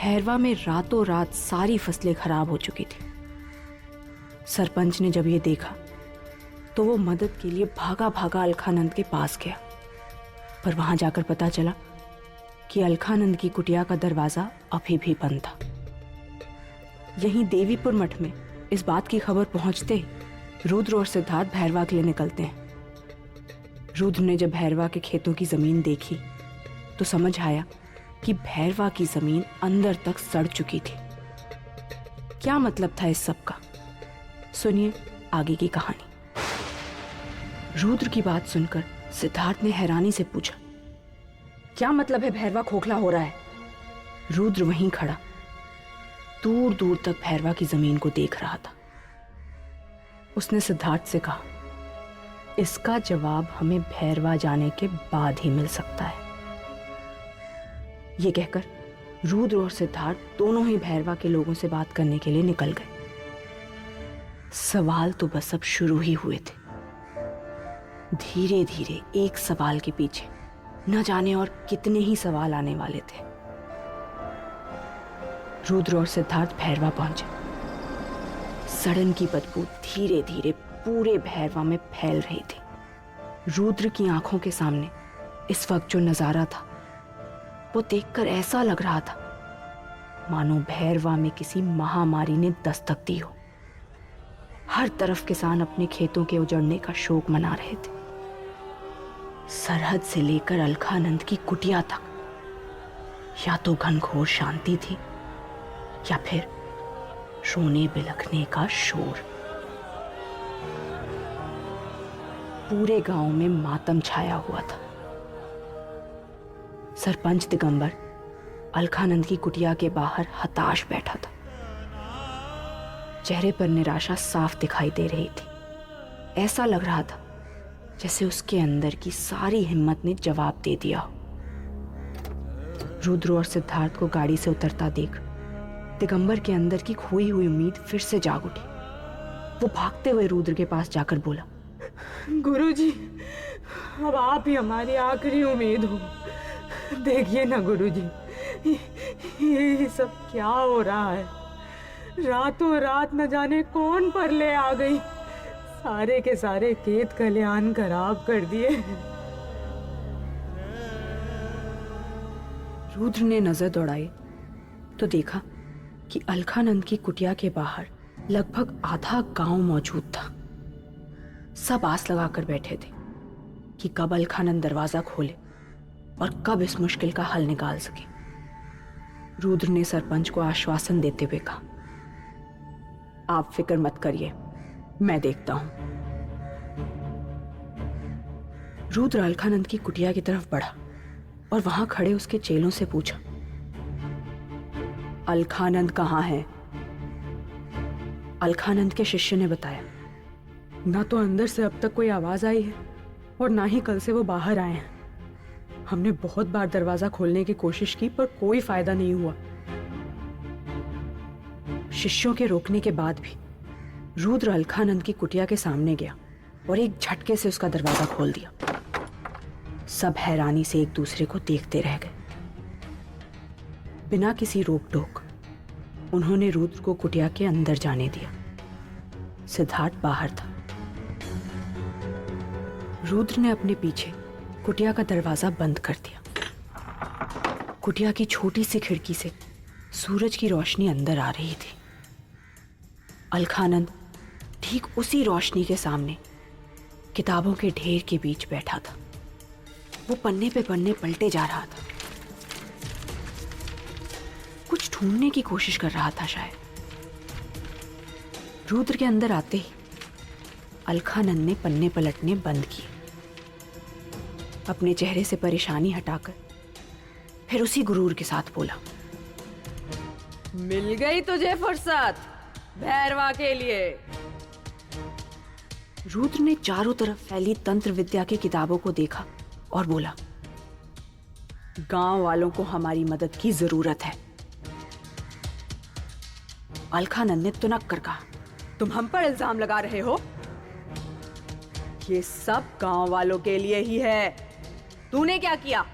भैरवा में रातों रात सारी फसलें खराब हो चुकी थी। सरपंच ने जब ये देखा तो वो मदद के लिए भागा भागा अलखानंद के पास गया, पर वहां जाकर पता चला कि अलखानंद की कुटिया का दरवाजा अभी भी बंद था। यहीं देवीपुर मठ में इस बात की खबर पहुंचते ही रुद्र और सिद्धार्थ भैरवा के लिए निकलते हैं। रुद्र ने जब भैरवा के खेतों की जमीन देखी तो समझ आया कि भैरवा की जमीन अंदर तक सड़ चुकी थी। क्या मतलब था इस सब का? सुनिए आगे की कहानी। रुद्र की बात सुनकर सिद्धार्थ ने हैरानी से पूछा, क्या मतलब है भैरवा खोखला हो रहा है? रुद्र वहीं खड़ा दूर दूर तक भैरवा की जमीन को देख रहा था। उसने सिद्धार्थ से कहा, इसका जवाब हमें भैरवा जाने के बाद ही मिल सकता है। यह कहकर रुद्र और सिद्धार्थ दोनों ही भैरवा के लोगों से बात करने के लिए निकल गए। सवाल तो बस अब शुरू ही हुए थे। धीरे धीरे एक सवाल के पीछे न जाने और कितने ही सवाल आने वाले थे। रुद्र और सिद्धार्थ भैरवा पहुंचे। सड़न की बदबू धीरे धीरे पूरे भैरवा में फैल रही थी। रुद्र की आंखों के सामने इस वक्त जो नजारा था वो देखकर ऐसा लग रहा था मानो भैरवा में किसी महामारी ने दस्तक दी हो। हर तरफ किसान अपने खेतों के उजड़ने का शोक मना रहे थे। सरहद से लेकर अलखानंद की कुटिया तक या तो घनघोर शांति थी या फिर रोने बिलखने का शोर। पूरे गांव में मातम छाया हुआ था। सरपंच दिगंबर अलखानंद की कुटिया के बाहर हताश बैठा था। चेहरे पर निराशा साफ दिखाई दे रही थी। ऐसा लग रहा था जैसे उसके अंदर की सारी हिम्मत ने जवाब दे दिया हो। रुद्र और सिद्धार्थ को गाड़ी से उतरता देख दिगंबर के अंदर की खोई हुई उम्मीद फिर से जाग उठी। वो भागते हुए रुद्र के पास जाकर बोला, गुरुजी, अब आप ही हमारी आखिरी उम्मीद हो। देखिए ना गुरुजी, ये सब क्या हो रहा है? रातों रात न जाने कौन परले आ गई, सारे के सारे खेत खलिहान खराब कर दिए। रुद्र ने नजर दौड़ाई तो देखा कि अलखानंद की कुटिया के बाहर लगभग आधा गांव मौजूद था। सब आस लगाकर बैठे थे कि कब अलखानंद दरवाजा खोले और कब इस मुश्किल का हल निकाल सके। रुद्र ने सरपंच को आश्वासन देते हुए कहा, आप फिक्र मत करिए, मैं देखता हूं। रुद्र अलखानंद की कुटिया की तरफ बढ़ा और वहां खड़े उसके चेलों से पूछा, अलखानंद कहां है? अलखानंद के शिष्य ने बताया, ना तो अंदर से अब तक कोई आवाज आई है और ना ही कल से वो बाहर आए हैं। हमने बहुत बार दरवाजा खोलने की कोशिश की पर कोई फायदा नहीं हुआ। शिष्यों के रोकने के बाद भी रुद्र अलखानंद की कुटिया के सामने गया और एक झटके से उसका दरवाजा खोल दिया। सब हैरानी से एक दूसरे को देखते रह गए। बिना किसी रोक टोक उन्होंने रुद्र को कुटिया के अंदर जाने दिया। सिद्धार्थ बाहर था। रुद्र ने अपने पीछे कुटिया का दरवाजा बंद कर दिया। कुटिया की छोटी सी खिड़की से सूरज की रोशनी अंदर आ रही थी। अलखानंद ठीक उसी रोशनी के सामने किताबों के ढेर के बीच बैठा था। वो पन्ने पे पन्ने पलटे जा रहा था, कुछ ढूंढने की कोशिश कर रहा था शायद। रुद्र के अंदर आते ही अलखानंद ने पन्ने पलटने बंद किए। अपने चेहरे से परेशानी हटाकर फिर उसी गुरूर के साथ बोला, मिल गई तुझे फुर्सत भैरवा के लिए। रुद्र ने चारों तरफ फैली तंत्र विद्या की किताबों को देखा और बोला, गांव वालों को हमारी मदद की जरूरत है। अलखानंद ने तुनक कर कहा, तुम हम पर इल्जाम लगा रहे हो? ये सब गांव वालों के लिए ही है। तूने क्या किया?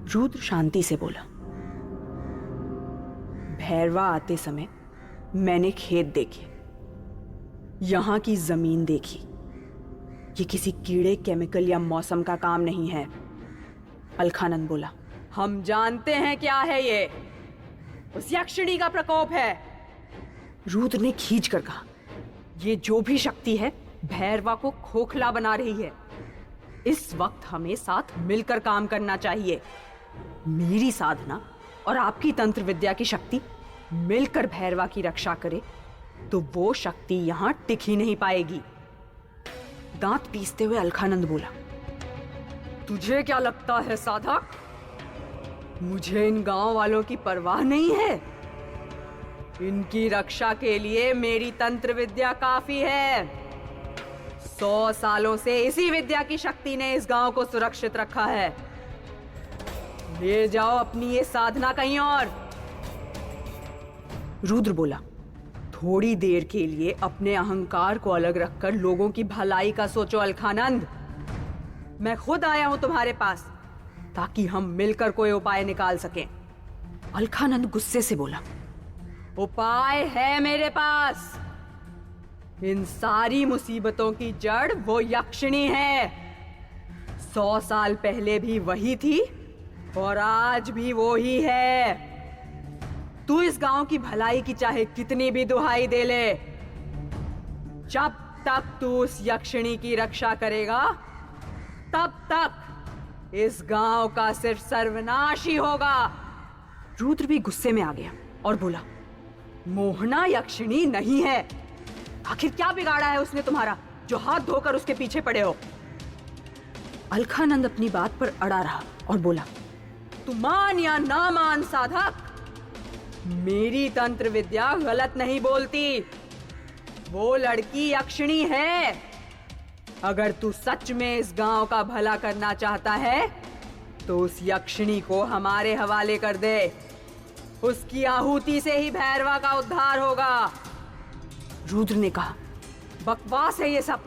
रुद्र शांति से बोला, भैरवा आते समय मैंने खेत देखे, यहां की जमीन देखी। ये किसी कीड़े, केमिकल या मौसम का काम नहीं है। अलखानंद बोला, हम जानते हैं क्या है ये। उस यक्षिणी का प्रकोप है। रुद्र ने खींच कर कहा, ये जो भी शक्ति है भैरवा को खोखला बना रही है। इस वक्त हमें साथ मिलकर काम करना चाहिए। मेरी साधना और आपकी तंत्र विद्या की शक्ति मिलकर भैरवा की रक्षा करे तो वो शक्ति यहां टिक ही नहीं पाएगी। दांत पीसते हुए अलखानंद बोला, तुझे क्या लगता है साधक, मुझे इन गांव वालों की परवाह नहीं है? इनकी रक्षा के लिए मेरी तंत्र विद्या काफी है। 100 सालों से इसी विद्या की शक्ति ने इस गांव को सुरक्षित रखा है। ले जाओ अपनी ये साधना कहीं और। रुद्र बोला, थोड़ी देर के लिए अपने अहंकार को अलग रखकर लोगों की भलाई का सोचो अलखानंद। मैं खुद आया हूं तुम्हारे पास ताकि हम मिलकर कोई उपाय निकाल सकें। अलखानंद गुस्से से बोला, उपाय है मेरे पास। इन सारी मुसीबतों की जड़ वो यक्षिणी है। 100 साल पहले भी वही थी और आज भी वो ही है। तू इस गांव की भलाई की चाहे कितनी भी दुहाई दे ले, जब तक तू उस यक्षिणी की रक्षा करेगा तब तक इस गांव का सिर्फ सर्वनाश ही होगा। रुद्र भी गुस्से में आ गया और बोला, मोहना यक्षिणी नहीं है। आखिर क्या बिगाड़ा है उसने तुम्हारा जो हाथ धोकर उसके पीछे पड़े हो? अलखानंद अपनी बात पर अड़ा रहा और बोला, तू मान या ना मान साधक, मेरी तंत्र विद्या गलत नहीं बोलती। वो लड़की यक्षिणी है। अगर तू सच में इस गांव का भला करना चाहता है तो उस यक्षिणी को हमारे हवाले कर दे। उसकी आहुति से ही भैरवा का उद्धार होगा। रुद्र ने कहा, बकवास है ये सब।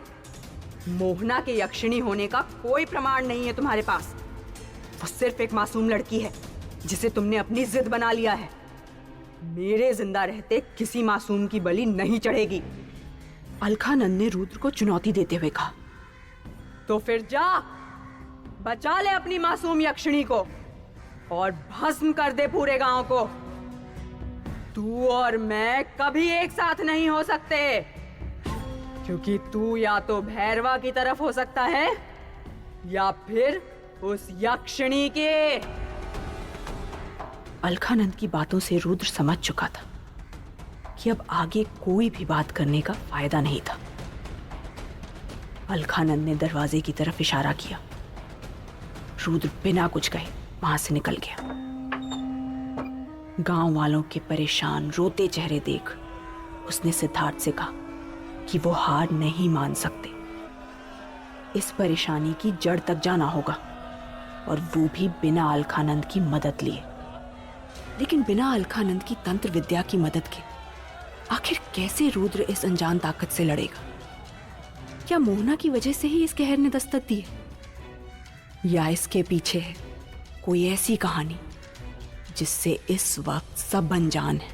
मोहना के यक्षिणी होने का कोई प्रमाण नहीं है तुम्हारे पास। वो सिर्फ एक मासूम लड़की है जिसे तुमने अपनी जिद बना लिया है। मेरे जिंदा रहते किसी मासूम की बलि नहीं चढ़ेगी। अलखानंद ने रुद्र को चुनौती देते हुए कहा, तो फिर जा बचा ले अपनी मासूम यक्षिणी को और भस्म कर दे पूरे गांव को। तू और मैं कभी एक साथ नहीं हो सकते, क्योंकि तू या तो भैरवा की तरफ हो सकता है या फिर उस यक्षिणी के। अलखानंद की बातों से रुद्र समझ चुका था कि अब आगे कोई भी बात करने का फायदा नहीं था। अलखानंद ने दरवाजे की तरफ इशारा किया। रुद्र बिना कुछ कहे वहां से निकल गया। गांव वालों के परेशान रोते चेहरे देख उसने सिद्धार्थ से कहा कि वो हार नहीं मान सकते। इस परेशानी की जड़ तक जाना होगा और वो भी बिना अलखानंद की मदद लिए। लेकिन बिना अलखानंद की तंत्र विद्या की मदद के आखिर कैसे रुद्र इस अनजान ताकत से लड़ेगा? क्या मोहना की वजह से ही इस कहर ने दस्तक दी है, या इसके पीछे है कोई ऐसी कहानी जिससे इस वक्त सब अनजान है?